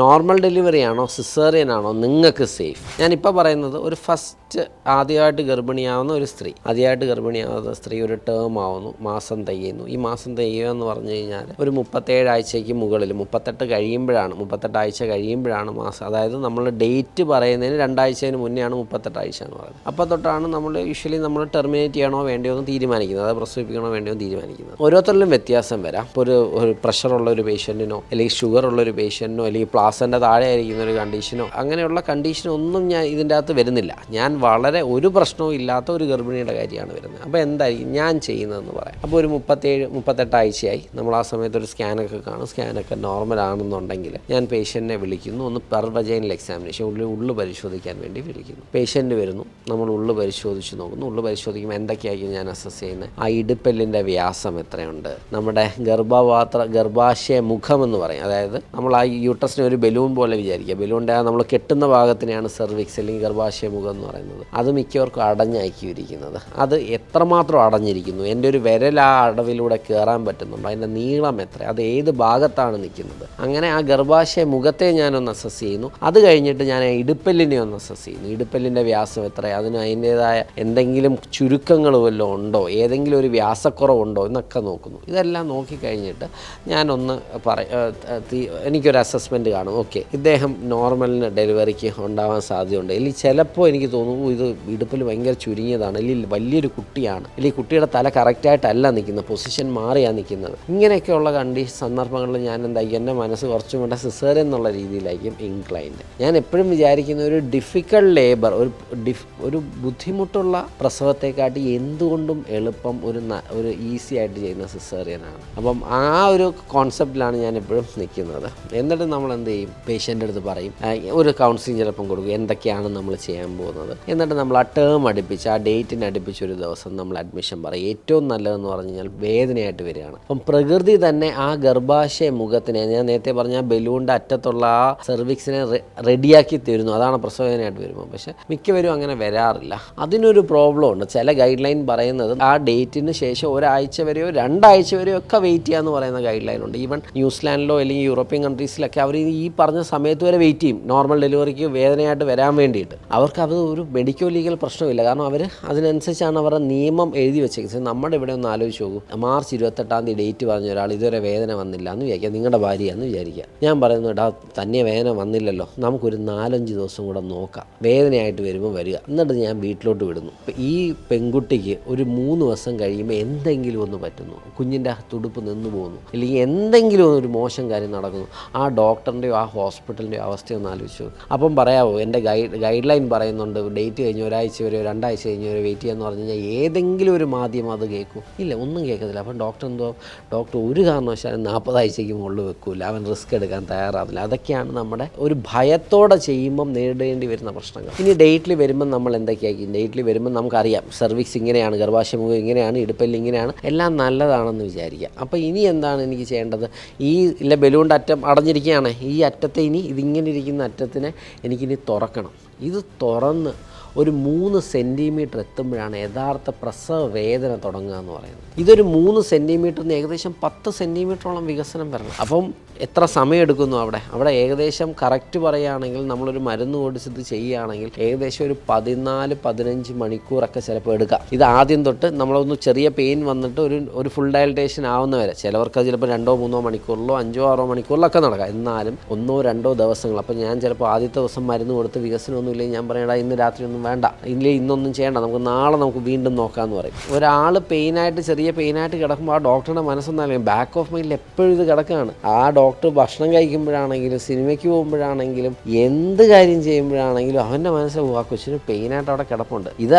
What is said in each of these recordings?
Normal delivery ആണോ caesarean ആണോ നിങ്ങൾക്ക് സേഫ്? ഞാനിപ്പോൾ പറയുന്നത് ഒരു ഫസ്റ്റ് ആദ്യമായിട്ട് ഗർഭിണിയാവുന്ന ഒരു സ്ത്രീ, ഒരു ടേം ആവുന്നു, മാസം തികയുന്നു. ഈ മാസം തികയുക എന്ന് പറഞ്ഞു കഴിഞ്ഞാൽ ഒരു 37 ആഴ്ചയ്ക്ക് മുകളിൽ 38 ആഴ്ച കഴിയുമ്പോഴാണ് മാസം. അതായത് നമ്മൾ ഡേറ്റ് പറയുന്നതിന് 2 ആഴ്ചത്തിന് മുന്നെയാണ് 38 ആഴ്ച എന്ന് പറയുന്നത്. അപ്പോൾ തൊട്ടാണ് നമ്മൾ യൂഷ്വലി നമ്മൾ ടെർമിനേറ്റ് ചെയ്യണോ വേണ്ടിയോ എന്ന് തീരുമാനിക്കുന്നത്, അത് പ്രസവിപ്പിക്കണോ വേണ്ടിയോ എന്ന് തീരുമാനിക്കുന്നത്. ഓരോരുത്തരിലും വ്യത്യാസം വരാം. ഇപ്പോൾ ഒരു പ്രഷറുള്ള ഒരു പേഷ്യൻറ്റിനോ അല്ലെങ്കിൽ ഷുഗർ ഉള്ളൊരു പേഷ്യൻറ്റിനോ അല്ലെങ്കിൽ പ്ലാസൻ്റെ താഴെ ആയിരിക്കുന്ന ഒരു കണ്ടീഷനോ അങ്ങനെയുള്ള കണ്ടീഷനൊന്നും ഞാൻ ഇതിൻ്റെ അകത്ത് വരുന്നില്ല. ഞാൻ വളരെ ഒരു പ്രശ്നവും ഇല്ലാത്ത ഒരു ഗർഭിണിയുടെ കാര്യമാണ് വരുന്നത്. അപ്പോൾ എന്തായിരിക്കും ഞാൻ ചെയ്യുന്നതെന്ന് പറയാം. അപ്പോൾ ഒരു 38 ആഴ്ചയായി. നമ്മൾ ആ സമയത്ത് ഒരു സ്കാനൊക്കെ കാണും. സ്കാനൊക്കെ നോർമൽ ആണെന്നുണ്ടെങ്കിൽ ഞാൻ പേഷ്യൻറ്റിനെ വിളിക്കുന്നു. ഒന്ന് പെർ വജൈനൽ എക്സാമിനേഷൻ, ഉള്ളു പരിശോധിക്കാൻ വേണ്ടി വിളിക്കുന്നു. പേഷ്യൻറ്റ് വരുന്നു, നമ്മൾ ഉള്ളു പരിശോധിച്ച് നോക്കുന്നു. ഉള്ളു പരിശോധിക്കുമ്പോൾ എന്തൊക്കെയായിരിക്കും ഞാൻ അസസ് ചെയ്യുന്നത്? ആ ഇടുപ്പെല്ലിൻ്റെ വ്യാസം എത്രയുണ്ട്, നമ്മുടെ ഗർഭാശയ മുഖം എന്ന് പറയും. അതായത് നമ്മൾ ആ യൂട്രസിനെ ഒരു ബലൂൺ പോലെ വിചാരിക്കുക. ബലൂണിൻ്റെ നമ്മൾ കെട്ടുന്ന ഭാഗത്തിനെയാണ് സെർവിക്സ് അല്ലെങ്കിൽ ഗർഭാശയ മുഖം എന്ന് പറയുന്നത്. അത് മിക്കവർക്കും അടഞ്ഞായിരിക്കുന്നത്. അത് എത്രമാത്രം അടഞ്ഞിരിക്കുന്നു, എൻ്റെ ഒരു വിരൽ ആ അടവിലൂടെ കയറാൻ പറ്റുന്നുണ്ടോ, അതിൻ്റെ നീളം എത്ര, അത് ഏത് ഭാഗത്താണ് നിൽക്കുന്നത്, അങ്ങനെ ആ ഗർഭാശയ മുഖത്തെ ഞാനൊന്ന് അസസ് ചെയ്യുന്നു. അത് കഴിഞ്ഞിട്ട് ഞാൻ ഇടുപ്പെല്ലിനെ ഒന്ന് അസസ് ചെയ്യുന്നു. ഇടുപ്പെല്ലിൻ്റെ വ്യാസം എത്ര, അതിന് അതിൻ്റേതായ എന്തെങ്കിലും ചുരുക്കങ്ങൾ വല്ലതും ഉണ്ടോ, ഏതെങ്കിലും ഒരു വ്യാസക്കുറവുണ്ടോ എന്നൊക്കെ നോക്കുന്നു. ഇതെല്ലാം നോക്കിക്കഴിഞ്ഞിട്ട് ഞാനൊന്ന് എനിക്കൊരു അസസ്മെൻറ്റ് കാണും. ഓക്കെ, ഇദ്ദേഹം നോർമലിന് ഡെലിവറിക്ക് ഉണ്ടാവാൻ സാധ്യതയുണ്ട്, അല്ലെങ്കിൽ ചിലപ്പോൾ എനിക്ക് തോന്നുന്നു ഇത് ഇടുപ്പിൽ ഭയങ്കര ചുരുങ്ങിയതാണ്, അല്ലെങ്കിൽ വലിയൊരു കുട്ടിയാണ്, അല്ലെങ്കിൽ കുട്ടിയുടെ തല കറക്റ്റായിട്ടല്ല നിൽക്കുന്നത്, പൊസിഷൻ മാറിയാണ് നിൽക്കുന്നത്. ഇങ്ങനെയൊക്കെയുള്ള സന്ദർഭങ്ങളിൽ ഞാൻ എന്തായിരിക്കും, എൻ്റെ മനസ്സ് കുറച്ചും കൂടെ സിസേറിയൻ എന്നുള്ള രീതിയിലായിരിക്കും ഇൻക്ലൈൻഡ്. ഞാൻ എപ്പോഴും വിചാരിക്കുന്ന ഒരു ഡിഫിക്കൽട്ട് ലേബർ, ഒരു ബുദ്ധിമുട്ടുള്ള പ്രസവത്തെക്കാട്ടി എന്തുകൊണ്ടും എളുപ്പം ഒരു ഈസി ആയിട്ട് ചെയ്യുന്ന സിസേറിയനാണ്. അപ്പം ആ ഒരു കോൺസെപ്റ്റിലാണ് ഞാൻ എപ്പോഴും നിൽക്കുന്നത്. എന്നിട്ട് നമ്മൾ എന്ത് ചെയ്യും, പേഷ്യൻ്റെ അടുത്ത് പറയും, ഒരു കൗൺസിലിംഗ് ചിലപ്പം കൊടുക്കും, എന്തൊക്കെയാണ് നമ്മൾ ചെയ്യാൻ പോകുന്നത്. എന്നിട്ട് നമ്മൾ ആ ടേം അടുപ്പിച്ച്, ആ ഡേറ്റിന് അടുപ്പിച്ച് ഒരു ദിവസം നമ്മൾ അഡ്മിഷൻ പറയും. ഏറ്റവും നല്ലതെന്ന് പറഞ്ഞു കഴിഞ്ഞാൽ വേദനയായിട്ട് വരികയാണ്. അപ്പം പ്രകൃതി തന്നെ ആ ഗർഭാശയ മുഖത്തിനെ, ഞാൻ നേരത്തെ പറഞ്ഞ ആ ബലൂണിൻ്റെ അറ്റത്തുള്ള ആ സെർവിക്സിനെ റെഡിയാക്കി തരുന്നു. അതാണ് പ്രസവവേദനയായിട്ട് വരുമ്പോൾ. പക്ഷേ മിക്കവരും അങ്ങനെ വരാറില്ല. അതിനൊരു പ്രോബ്ലം ഉണ്ട്. ചില ഗൈഡ് ലൈൻ പറയുന്നത് ആ ഡേറ്റിന് ശേഷം ഒരാഴ്ച വരെയോ 2 ആഴ്ച വരെയോ ഒക്കെ വെയിറ്റ് ചെയ്യാമെന്ന് പറയുന്ന ഗൈഡ് ലൈൻ ഉണ്ട്. ഈവൻ ന്യൂസിലാൻഡിലോ അല്ലെങ്കിൽ യൂറോപ്യൻ കൺട്രീസിലൊക്കെ അവർ ഈ പറഞ്ഞ സമയത്ത് വരെ വെയിറ്റ് ചെയ്യും, നോർമൽ ഡെലിവറിക്ക് വേദനയായിട്ട് വരാൻ വേണ്ടിയിട്ട്. അവർക്ക് അത് ഒരു മെഡിക്കോ ലീഗൽ പ്രശ്നമില്ല. കാരണം അവർ അതിനനുസരിച്ചാണ് അവരുടെ നിയമം എഴുതി വെച്ചേക്കുന്നത്. നമ്മുടെ ഇവിടെ ഒന്ന് ആലോചിച്ച് നോക്കും, മാർച്ച് 28 ഡേറ്റ് പറഞ്ഞ ഒരാൾ ഇതുവരെ വേദന വന്നില്ല എന്ന് വിചാരിക്കുക, നിങ്ങളുടെ ഭാര്യയാണെന്ന് വിചാരിക്കുക. ഞാൻ പറയുന്നു, ഇടാ തന്നെ വേദന വന്നില്ലല്ലോ, നമുക്കൊരു 4-5 ദിവസം കൂടെ നോക്കാം, വേദനയായിട്ട് വരുമ്പോൾ വരിക, എന്നിട്ട് ഞാൻ വീട്ടിലോട്ട് വിടുന്നു. ഈ പെൺകുട്ടിക്ക് ഒരു 3 ദിവസം കഴിയുമ്പോൾ എന്തെങ്കിലും ഒന്ന് പറ്റുന്നു, കുഞ്ഞിൻ്റെ തുടുപ്പ് നിന്ന് പോകുന്നു, അല്ലെങ്കിൽ എന്തെങ്കിലും ഒരു മോശം കാര്യം നടക്കുന്നു, ആ ഡോക്ടറിൻ്റെയോ ആ ഹോസ്പിറ്റലിൻ്റെയോ അവസ്ഥയൊന്ന് ആലോചിച്ചു. അപ്പം പറയാമോ, എൻ്റെ ഗൈഡ് ലൈൻ പറയുന്നുണ്ട് ഡേറ്റ് കഴിഞ്ഞ് ഒരാഴ്ച വരെയോ 2 ആഴ്ച കഴിഞ്ഞ് വരെ വെയിറ്റ് ചെയ്യാന്ന് പറഞ്ഞു കഴിഞ്ഞാൽ ഏതെങ്കിലും ഒരു മാധ്യമം അത് കേൾക്കും? ഇല്ല, ഒന്നും കേൾക്കത്തില്ല. അപ്പം ഡോക്ടർ ഒരു കാരണവശാലും 40 ആഴ്ചയ്ക്ക് മുകളിൽ വെക്കൂല, അവൻ റിസ്ക് എടുക്കാൻ തയ്യാറാവില്ല. അതൊക്കെയാണ് നമ്മുടെ ഒരു ഭയത്തോടെ ചെയ്യുമ്പം നേരിടേണ്ടി വരുന്ന പ്രശ്നങ്ങൾ. ഇനി ഡേറ്റിൽ വരുമ്പം നമ്മൾ എന്തൊക്കെയായിരിക്കും, ഡേറ്റിൽ വരുമ്പം നമുക്കറിയാം സെർവിക്സ് ഇങ്ങനെയാണ്, ഗർഭാശയമുഖം ഇങ്ങനെയാണ്, ഇടുപ്പെല്ല് ഇങ്ങനെയാണ്, എല്ലാം നല്ലതാണെന്ന് വിചാരിക്കുക. അപ്പോൾ ഇനി എന്താണ് എനിക്ക് ചെയ്യേണ്ടത്? ഈ ബലൂണിൻ്റെ അറ്റം അടഞ്ഞിരിക്കുകയാണ്, ഈ അറ്റത്തെ ഇതിങ്ങനെ ഇരിക്കുന്ന അറ്റത്തിനെ എനിക്കിനി തുറക്കണം. ഇത് തുറന്ന് ഒരു 3 സെൻറ്റിമീറ്റർ എത്തുമ്പോഴാണ് യഥാർത്ഥ പ്രസവ വേദന തുടങ്ങുക എന്ന് പറയുന്നത്. ഇതൊരു 3 സെൻറ്റിമീറ്ററിന് ഏകദേശം 10 സെൻറ്റിമീറ്ററോളം വികസനം വരണം. അപ്പം എത്ര സമയം എടുക്കുന്നു അവിടെ ഏകദേശം കറക്റ്റ് പറയുകയാണെങ്കിൽ നമ്മളൊരു മരുന്ന് കൊടുത്തിട്ട് ചെയ്യുകയാണെങ്കിൽ ഏകദേശം ഒരു 14-15 മണിക്കൂറൊക്കെ ചിലപ്പോൾ എടുക്കാം. ഇത് ആദ്യം തൊട്ട് നമ്മളൊന്ന് ചെറിയ പെയിൻ വന്നിട്ട് ഒരു ഫുൾ ഡയലറ്റേഷൻ ആവുന്നവരെ, ചിലവർക്ക് അത് ചിലപ്പോൾ 2-3 മണിക്കൂറിലോ 5-6 മണിക്കൂറിലൊക്കെ നടക്കാം. എന്നാലും 1-2 ദിവസങ്ങൾ. അപ്പോൾ ഞാൻ ചിലപ്പോൾ ആദ്യത്തെ ദിവസം മരുന്ന് കൊടുത്ത് വികസനമൊന്നും ഇല്ലെങ്കിൽ ഞാൻ പറയടാ ഇന്ന് രാത്രി ഒന്നും വേണ്ട, ഇന്നൊന്നും ചെയ്യേണ്ട, നാളെ നമുക്ക് വീണ്ടും നോക്കാമെന്ന് പറയും. ഒരാൾ ചെറിയ പെയിനായിട്ട് കിടക്കുമ്പോൾ ആ ഡോക്ടറുടെ മനസ്സൊന്നാലും ബാക്ക് ഓഫ് മൈൻഡിൽ എപ്പോഴും ഇത് കിടക്കുകയാണ്. ആ ഡോക്ടർ ഭക്ഷണം കഴിക്കുമ്പോഴാണെങ്കിലും സിനിമയ്ക്ക് പോകുമ്പോഴാണെങ്കിലും എന്ത് കാര്യം ചെയ്യുമ്പോഴാണെങ്കിലും അവൻ്റെ മനസ്സിൽ ആ കൊച്ചിന് പെയിനായിട്ട് അവിടെ കിടപ്പുണ്ട്.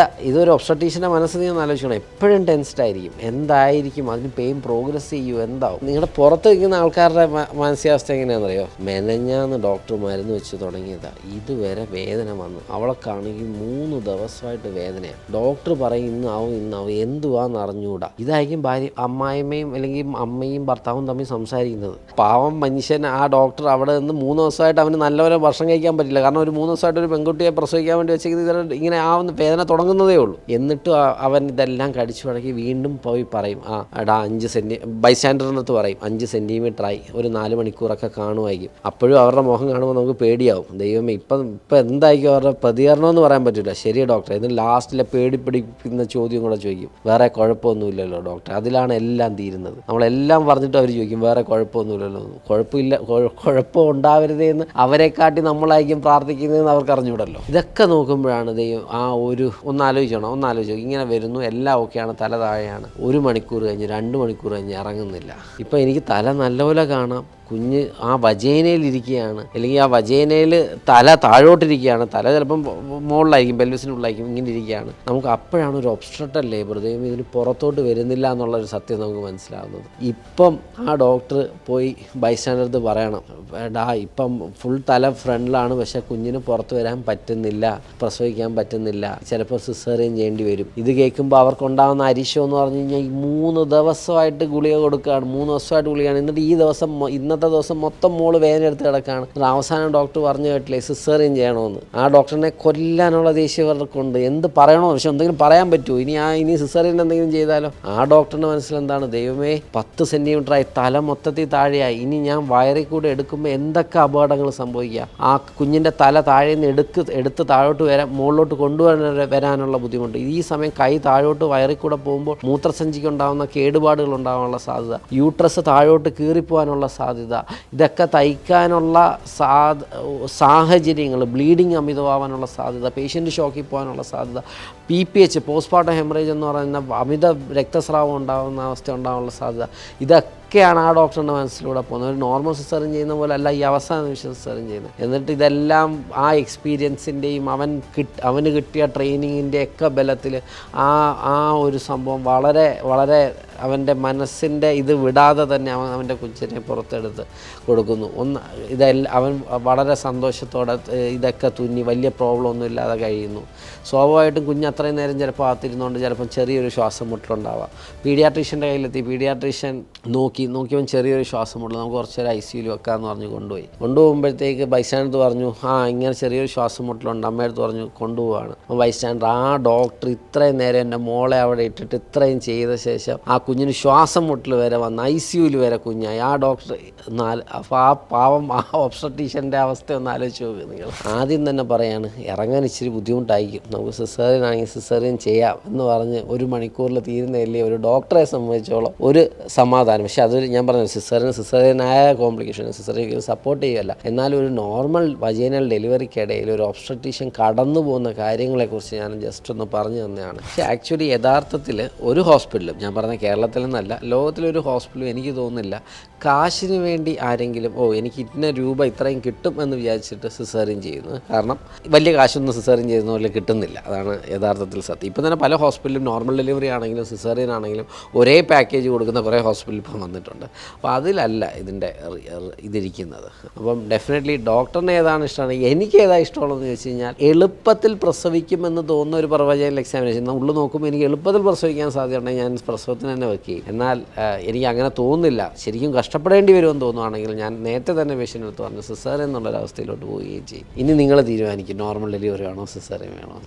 ഇതൊരു ഒബ്സ്ട്രക്റ്റീഷ്യൻ്റെ മനസ്സിൽ നിന്ന് ആലോചിക്കണം, എപ്പോഴും ടെൻസ്ഡ് ആയിരിക്കും. എന്തായിരിക്കും അതിന് പെയിൻ പ്രോഗ്രസ് ചെയ്യൂ, എന്താവും? നിങ്ങളുടെ പുറത്ത് നിൽക്കുന്ന ആൾക്കാരുടെ മാനസികാവസ്ഥ എങ്ങനെയാണെന്നറിയോ? മെനഞ്ഞാന്ന് ഡോക്ടർ മരുന്ന് വെച്ച് തുടങ്ങിയതാ, ഇതുവരെ വേദന വന്നു, അവളൊക്കാണെങ്കിൽ 3 ദിവസമായിട്ട് വേദനയാണ്. ഡോക്ടർ പറയും ഇന്നാവും എന്തുവാന്ന് അറിഞ്ഞുകൂടാ. ഇതായിരിക്കും ഭാര്യ, അമ്മായിമ്മയും അല്ലെങ്കിൽ അമ്മയും ഭർത്താവും തമ്മിൽ സംസാരിക്കുന്നത്. പാവം മനുഷ്യൻ ആ ഡോക്ടർ അവിടെ നിന്ന് 3 ദിവസമായിട്ട് അവന് നല്ലപോലെ ഭക്ഷണം കഴിക്കാൻ പറ്റില്ല. കാരണം ഒരു 3 ദിവസമായിട്ട് ഒരു പെൺകുട്ടിയെ പ്രസവിക്കാൻ വേണ്ടി വെച്ചേക്കുന്നത് ഇങ്ങനെ ആവുന്ന വേദന തുടങ്ങുന്നതേ ഉള്ളൂ. എന്നിട്ടും അവൻ ഇതെല്ലാം കടിച്ചു വടക്കി വീണ്ടും പോയി പറയും, എടാ 5 ബൈസ്റ്റാൻഡറിൻ്റെ അടുത്ത് പറയും 5 സെൻറ്റിമീറ്ററായി, ഒരു 4 മണിക്കൂറൊക്കെ കാണുമായിരിക്കും. അപ്പോഴും അവരുടെ മുഖം കാണുമ്പോൾ നമുക്ക് പേടിയാവും. ദൈവമേ ഇപ്പം എന്തായിരിക്കും അവരുടെ പ്രതികരണമെന്ന് പറയാൻ പറ്റില്ല. ശരി ഡോക്ടർ, ഇതിന് ലാസ്റ്റിലെ പേടിപ്പിടിക്കുന്ന ചോദ്യം കൂടെ ചോദിക്കും, വേറെ കുഴപ്പമൊന്നുമില്ലല്ലോ ഡോക്ടർ. അതിലാണ് എല്ലാം തീരുന്നത്. നമ്മളെല്ലാം പറഞ്ഞിട്ട് അവർ ചോദിക്കും വേറെ കുഴപ്പമൊന്നുമില്ലല്ലോ. കുഴപ്പം ഉണ്ടാവരുതേ എന്ന് അവരെക്കാട്ടി നമ്മളായിരിക്കും പ്രാർത്ഥിക്കുന്നതെന്ന് അവർക്ക് അറിഞ്ഞുവിടല്ലോ. ഇതൊക്കെ നോക്കുമ്പോഴാണ് ദൈവം ഒന്നാലോചിക്കണം. ഇങ്ങനെ വരുന്നു, എല്ലാം ഓക്കെയാണ്, തല താഴെയാണ്, 1 മണിക്കൂർ കഴിഞ്ഞ് 2 മണിക്കൂർ കഴിഞ്ഞ് ഇറങ്ങുന്നില്ല. ഇപ്പം എനിക്ക് തല നല്ലപോലെ കാണാം, കുഞ്ഞ് ആ വജേനയിലിരിക്കുകയാണ്, അല്ലെങ്കിൽ ആ വജേനയിൽ തല താഴോട്ടിരിക്കുകയാണ്, തല ചിലപ്പം മുകളിലായിരിക്കും, പെൽവിസിനുള്ളിലായിരിക്കും, ഇങ്ങനെ ഇരിക്കുകയാണ്. നമുക്ക് അപ്പോഴാണ് ഒരു ഒബ്സ്ട്രക്റ്റഡ് ലേബർ, ദൈവം ഇതിന് പുറത്തോട്ട് വരുന്നില്ല എന്നുള്ളൊരു സത്യം നമുക്ക് മനസ്സിലാകുന്നത്. ഇപ്പം ആ ഡോക്ടർ പോയി ബൈസ്റ്റാൻഡർക്ക് പറയണം, ഇപ്പം ഫുൾ തല ഫ്രണ്ടിലാണ്, പക്ഷേ കുഞ്ഞിന് പുറത്ത് വരാൻ പറ്റുന്നില്ല, പ്രസവിക്കാൻ പറ്റുന്നില്ല, ചിലപ്പോൾ സിസേറിയൻ ചെയ്യേണ്ടി വരും. ഇത് കേൾക്കുമ്പോൾ അവർക്കുണ്ടാകുന്ന അരിശം എന്ന് പറഞ്ഞു കഴിഞ്ഞാൽ 3 ദിവസമായിട്ട് ഗുളിക കൊടുക്കുകയാണ്, 3 ദിവസമായിട്ട് ഗുളികയാണ്. എന്നിട്ട് ഇന്നത്തെ ദിവസം മൊത്തം മോള് വേദന എടുത്ത് കിടക്കുകയാണ്. അവസാനം ഡോക്ടർ പറഞ്ഞു കേട്ടില്ലേ സിസേറിയൻ ചെയ്യണമെന്ന്. ആ ഡോക്ടറിനെ കൊല്ലാനുള്ള ദേഷ്യവർക്കുണ്ട്. എന്ത് പറയണോ, പക്ഷെ എന്തെങ്കിലും പറയാൻ പറ്റുമോ? ഇനി സിസേറിയൻ എന്തെങ്കിലും ചെയ്താലോ? ആ ഡോക്ടറിൻ്റെ മനസ്സിലെന്താണ്, ദൈവമേ 10 സെൻറ്റിമീറ്ററായി, തല മൊത്തത്തിൽ താഴെയായി, ഇനി ഞാൻ വയറിൽ കൂടെ എടുക്കുമ്പോൾ എന്തൊക്കെ അപകടങ്ങൾ സംഭവിക്കുക. ആ കുഞ്ഞിൻ്റെ തല താഴെ നിന്ന് എടുത്ത് താഴോട്ട് മുകളിലോട്ട് വരാനുള്ള ബുദ്ധിമുട്ട്. ഈ സമയം കൈ താഴോട്ട് വയറിൽ കൂടെ പോകുമ്പോൾ മൂത്രസഞ്ചിക്ക് ഉണ്ടാകുന്ന കേടുപാടുകൾ ഉണ്ടാകാനുള്ള സാധ്യത, യൂട്രസ് താഴോട്ട് കീറിപ്പോകാനുള്ള സാധ്യത, ഇതൊക്കെ തയ്ക്കാനുള്ള സാഹചര്യങ്ങൾ, ബ്ലീഡിങ് അമിതമാവാനുള്ള സാധ്യത, പേഷ്യൻ്റ് ഷോക്കിൽ പോകാനുള്ള സാധ്യത, PPH പോസ്റ്റ്മോർട്ടം ഹെമറേജ് എന്ന് പറയുന്ന അമിത രക്തസ്രാവം ഉണ്ടാകുന്ന അവസ്ഥ ഉണ്ടാകാനുള്ള സാധ്യത, ഇതൊക്കെയാണ് ആ ഡോക്ടറിൻ്റെ മനസ്സിലൂടെ പോകുന്നത്. ഒരു നോർമൽ സിസേറിയൻ ചെയ്യുന്ന പോലെ അല്ല ഈ അവസാന നിമിഷം സിസേറിയൻ ചെയ്യുന്നത്. എന്നിട്ട് ഇതെല്ലാം ആ എക്സ്പീരിയൻസിൻ്റെയും അവന് കിട്ടിയ ട്രെയിനിങ്ങിൻ്റെ ഒക്കെ ബലത്തിൽ ആ ഒരു സംഭവം വളരെ വളരെ അവൻ്റെ മനസ്സിൻ്റെ ഇത് വിടാതെ തന്നെ അവൻ്റെ കൊച്ചിനെ പുറത്തെടുത്ത് കൊടുക്കുന്നു. അവൻ വളരെ സന്തോഷത്തോടെ ഇതൊക്കെ തുന്നി വലിയ പ്രോബ്ലം ഒന്നും ഇല്ലാതെ കഴിയുന്നു. സ്വാഭാവികമായിട്ടും കുഞ്ഞ് അത്രയും നേരം ചിലപ്പോൾ കാത്തിരുന്നുകൊണ്ട് ചിലപ്പം ചെറിയൊരു ശ്വാസം മുട്ടലുണ്ടാവാം. പീഡിയാട്രീഷ്യൻ്റെ കയ്യിലെത്തി, പീഡിയാട്രീഷ്യൻ നോക്കിയവൻ ചെറിയൊരു ശ്വാസം മുട്ടൽ, നമുക്ക് കുറച്ച് നേരം ICUയിൽ വെക്കാമെന്ന് പറഞ്ഞ് കൊണ്ടുപോകുമ്പോഴത്തേക്ക് ബൈസ്റ്റാൻഡർ പറഞ്ഞു ഇങ്ങനെ ചെറിയൊരു ശ്വാസം മുട്ടലുണ്ട്, അമ്മയടുത്ത് പറഞ്ഞു കൊണ്ടുപോവാണ്. അപ്പോൾ ബൈസ്റ്റാൻഡർ ഡോക്ടർ ഇത്രയും നേരം എൻ്റെ മോളെ അവിടെ ഇട്ടിട്ട് ഇത്രയും ചെയ്ത ശേഷം ആ കുഞ്ഞിന് ശ്വാസം മുട്ടൽ വരെ വന്ന് ICUയിൽ വരെ കുഞ്ഞായി. ആ ഡോക്ടർ അപ്പോൾ ആ പാവം ആ ഒബ്സ്ട്രക്റ്റീഷ്യൻ്റെ അവസ്ഥ ഒന്ന് ആലോചിച്ച് നോക്കുക നിങ്ങൾ. ആദ്യം തന്നെ പറയാണ് ഇറങ്ങാൻ ഇച്ചിരി ബുദ്ധിമുട്ടായിരിക്കും, നമുക്ക് സിസേറിയൻ ആണെങ്കിൽ സിസേറിയൻ ചെയ്യാം എന്ന് പറഞ്ഞ് 1 മണിക്കൂറിൽ തീരുന്നതല്ലേ ഒരു ഡോക്ടറെ സംബന്ധിച്ചോളം ഒരു സമാധാനം. പക്ഷേ അതൊരു ഞാൻ പറഞ്ഞു സിസേറിയനായ കോംപ്ലിക്കേഷൻ, സിസേറിയൻ സപ്പോർട്ട് ചെയ്യുകയല്ല. എന്നാലും ഒരു നോർമൽ വജൈനൽ ഡെലിവറിക്കിടയിൽ ഒരു ഒബ്സ്ട്രക്റ്റീഷ്യൻ കടന്നു പോകുന്ന കാര്യങ്ങളെക്കുറിച്ച് ഞാൻ ജസ്റ്റ് ഒന്ന് പറഞ്ഞു തന്നെയാണ്. പക്ഷേ ആക്ച്വലി യഥാർത്ഥത്തിൽ ഒരു ഹോസ്പിറ്റലും, ഞാൻ പറഞ്ഞ കേരളത്തിൽ നിന്നല്ല ലോകത്തിലൊരു ഹോസ്പിറ്റലും എനിക്ക് തോന്നുന്നില്ല കാശിന് വേണ്ടി ആരെങ്കിലും എനിക്ക് ഇന്ന രൂപ ഇത്രയും കിട്ടും എന്ന് വിചാരിച്ചിട്ട് സിസേറിയൻ ചെയ്യുന്നത്. കാരണം വലിയ കാശൊന്നും സിസേറിയൻ ചെയ്യുന്ന പോലെ കിട്ടുന്നില്ല, അതാണ് യഥാർത്ഥത്തിൽ സത്യം. ഇപ്പം തന്നെ പല ഹോസ്പിറ്റലും നോർമൽ ഡെലിവറി ആണെങ്കിലും സിസേറിയൻ ആണെങ്കിലും ഒരേ പാക്കേജ് കൊടുക്കുന്ന കുറേ ഹോസ്പിറ്റൽ ഇപ്പം വന്നിട്ടുണ്ട്. അപ്പോൾ അതിലല്ല ഇതിരിക്കുന്നത്. അപ്പം ഡെഫിനറ്റ്ലി ഡോക്ടറിന് ഏതാണ് ഇഷ്ടമാണ്, എനിക്ക് ഏതാണ് ഇഷ്ടമുള്ളതെന്ന് ചോദിച്ചു കഴിഞ്ഞാൽ എളുപ്പത്തിൽ പ്രസവിക്കുമെന്ന് തോന്നുന്ന ഒരു പ്രവചനൽ എക്സാമിനേഷൻ ഉള്ളു നോക്കുമ്പോൾ എനിക്ക് എളുപ്പത്തിൽ പ്രസവിക്കാൻ സാധ്യതയുണ്ടെങ്കിൽ ഞാൻ പ്രസവത്തിന് തന്നെ വെക്കുകയും, എന്നാൽ എനിക്ക് അങ്ങനെ തോന്നുന്നില്ല, ശരിക്കും കഷ്ടപ്പെടേണ്ടി വരുമെന്ന് തോന്നുവാണെങ്കിൽ ഞാൻ നേരത്തെ തന്നെ പേഷ്യൻ്റ് എടുത്ത് പറഞ്ഞു സിസേറിയൻ എന്നുള്ളൊരവസ്ഥയിലോട്ട് പോവുകയും ചെയ്യും. ഇനി നിങ്ങൾ തീരുമാനിക്കും നോർമൽ ഡെലിവറി വേണോ സിസേറിയൻ വേണോ.